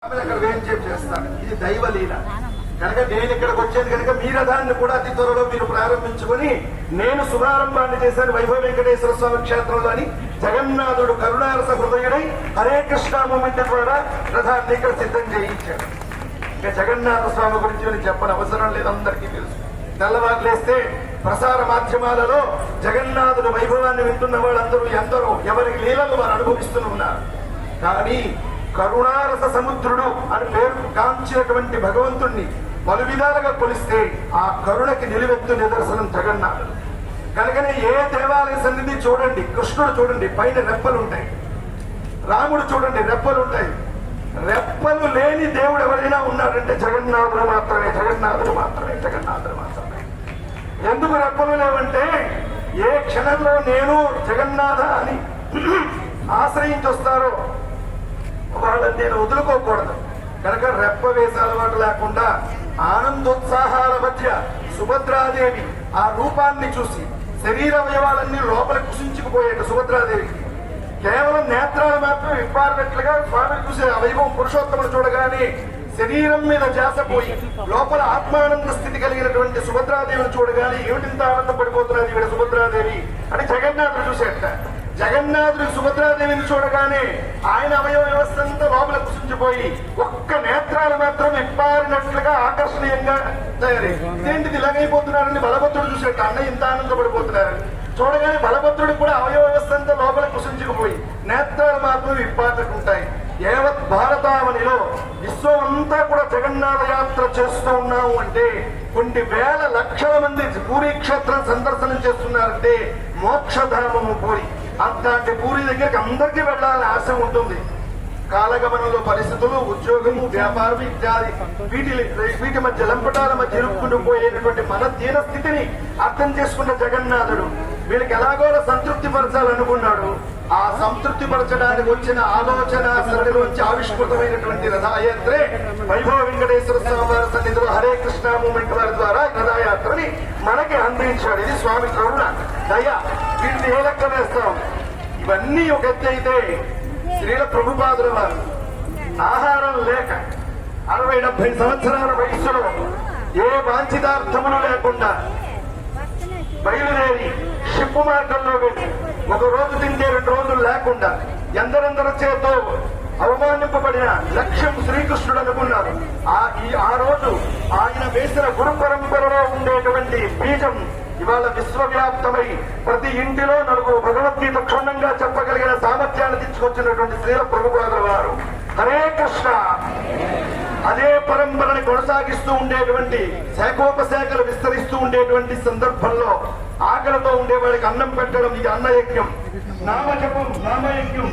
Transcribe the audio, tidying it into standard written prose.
చేస్తాను. ఇది దైవలీల కనుక నేను ఇక్కడికి వచ్చేది కనుక మీ రథాన్ని కూడా అతి త్వరలో మీరు ప్రారంభించుకొని నేను శుభారంభాన్ని చేశాను వైభవ వెంకటేశ్వర స్వామి క్షేత్రంలోని జగన్నాథుడు కరుణారస హృదయుడై హరే కృష్ణ మూమెంట్ ద్వారా రథాన్ని ఇక్కడ సిద్ధం చేయించాడు. ఇంకా జగన్నాథ స్వామి గురించి నేను చెప్పని అవసరం లేదు, అందరికీ తెలుసు. తెల్లవారులేస్తే ప్రసార మాధ్యమాలలో జగన్నాథుడు వైభవాన్ని వింటున్న వాళ్ళందరూ ఎందరో ఎవరి లీలలు వారు అనుభవిస్తూ ఉన్నారు. కానీ కరుణారస సముద్రుడు అని పేరు కాంచినటువంటి భగవంతుణ్ణి పలు విధాలుగా కొలిస్తే ఆ కరుణకి నిలువెత్తు నిదర్శనం జగన్నాథుడు. కనుకనే ఏ దేవాలయ సన్నిధి చూడండి, కృష్ణుడు చూడండి పైన రెప్పలు ఉంటాయి, రాముడు చూడండి రెప్పలు ఉంటాయి. రెప్పలు లేని దేవుడు ఎవరైనా ఉన్నాడంటే జగన్నాథుడు మాత్రమే, జగన్నాథుడు మాత్రమే, జగన్నాథుడు మాత్రమే. ఎందుకు రెప్పలు లేవంటే ఏ క్షణంలో నేను జగన్నాథ అని ఆశ్రయించి వస్తారో వాళ్ళని నేను వదులుకోకూడదు. కనుక రెప్ప వేసే అలవాటు లేకుండా ఆనందోత్సాహాల మధ్య సుభద్రాదేవి ఆ రూపాన్ని చూసి శరీర అవయవాలన్నీ లోపల కుసించుకుపోయేట సుభద్రాదేవికి కేవలం నేత్రాలు మాత్రం విప్పారినట్లుగా స్వామిని చూసే వైభవం పురుషోత్తముడు చూడగానే శరీరం మీద జాసపోయి లోపల ఆత్మానంద స్థితి కలిగినటువంటి సుభద్రాదేవిని చూడగానే ఏమిటింత ఆనందపడిపోతున్నది ఈవిడ సుభద్రాదేవి అని జగన్నాథుడు చూసేట. జగన్నాథుడు సుభద్రాదేవిని చూడగానే ఆయన అవయవ వ్యవస్థ అంతా లోపల కుసించిపోయి ఒక్క నేత్రాలు మాత్రం విప్పారినట్లుగా ఆకర్షణీయంగా తయారై ఇదేంటిది ఇలాగైపోతున్నారని బలభద్రుడు చూసేట. అన్న ఇంత ఆనందపడిపోతున్నారని చూడగానే బలభద్రుడు కూడా అవయవ వ్యవస్థ అంతా లోపల కుసించుకుపోయి నేత్రాలు మాత్రం విప్పారుకుంటాయి. యావత్ భారతావనిలో విశ్వం అంతా కూడా జగన్నాథ యాత్ర చేస్తూ ఉన్నాము అంటే కొన్ని వేల లక్షల మంది పూరీ క్షేత్రం సందర్శనం చేస్తున్నారంటే మోక్షధామము పూరి. అలాంటి పూరి దగ్గరికి అందరికీ వెళ్ళాలని ఆశ ఉంటుంది. కాలగమనంలో పరిస్థితులు, ఉద్యోగము, వ్యాపారం ఇత్యాది వీటి మధ్య లంపటాల మధ్య ఇరుక్కుని పోయేటటువంటి మన దీన స్థితిని అర్థం చేసుకున్న జగన్నాథుడు వీళ్ళకి ఎలాగోలా సంతృప్తి పరచాలనుకున్నాడు. ఆ సంతృప్తి పరచడానికి వచ్చిన ఆలోచన సరళిలోంచి ఆవిష్కృతమైనటువంటి రథయాత్రే వైభవ వెంకటేశ్వర స్వామి వారి సన్నిధిలో హరే కృష్ణ మూమెంట్ వారి ద్వారా రథయాత్రని మనకి అందించాడు. ఇది స్వామి కరుణ దయ. వీటిని ఏ లెక్క వేస్తాం? ఇవన్నీ ఒక ఎత్తు అయితే శ్రీల ప్రభుపాదుల వారు ఆహారం లేక 60-70 సంవత్సరాల వయస్సులో ఏ వాంఛితార్థములు లేకుండా బయలుదేరి షిప్పు మార్గంలో వెళ్ళి ఒక రోజు తింటే 2 రోజులు లేకుండా ఎందరెందరి చేతో అవమానింపబడిన లక్ష్యం శ్రీకృష్ణుడు అనుకున్నారు. ఆ రోజు ఆయన వేసిన గురు పరంపరలో ఉండేటువంటి బీజం ఇవాళ విశ్వవ్యాప్తమై ప్రతి ఇంటిలో నలుగురు భగవద్గీత క్షుణ్ణంగా చెప్పగలిగిన సామర్థ్యాన్ని తీసుకొచ్చినటువంటి శ్రీల ప్రభుపాదుల వారు హరే కృష్ణ అదే పరంపరని కొనసాగిస్తూ ఉండేటువంటి శాఖోపశాఖలు విస్తరిస్తూ ఉండేటువంటి సందర్భంలో ఆకలితో ఉండేవాడికి అన్నం పెట్టడం ఇది అన్నయజ్ఞం, నామజపం నామయజ్ఞం.